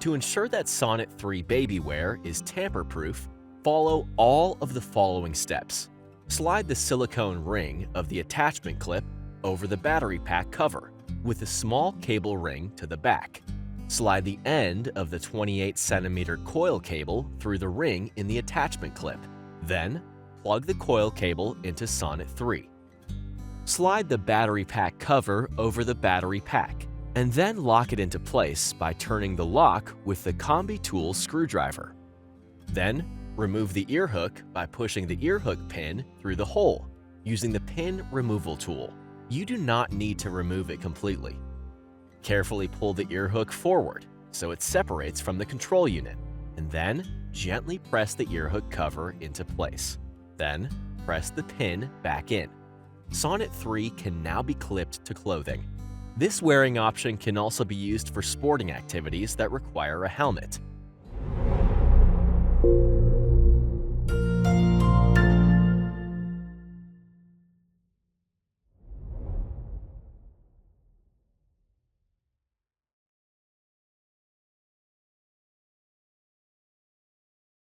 To ensure that Sonnet 3 BabyWear is tamper-proof, follow all of the following steps. Slide the silicone ring of the attachment clip over the battery pack cover with a small cable ring to the back. Slide the end of the 28cm coil cable through the ring in the attachment clip. Then, plug the coil cable into Sonnet 3. Slide the battery pack cover over the battery pack, and then lock it into place by turning the lock with the combi tool screwdriver. Then, remove the earhook by pushing the earhook pin through the hole using the pin removal tool. You do not need to remove it completely. Carefully pull the earhook forward so it separates from the control unit, and then gently press the earhook cover into place. Then, press the pin back in. Sonnet 3 can now be clipped to clothing. This wearing option can also be used for sporting activities that require a helmet.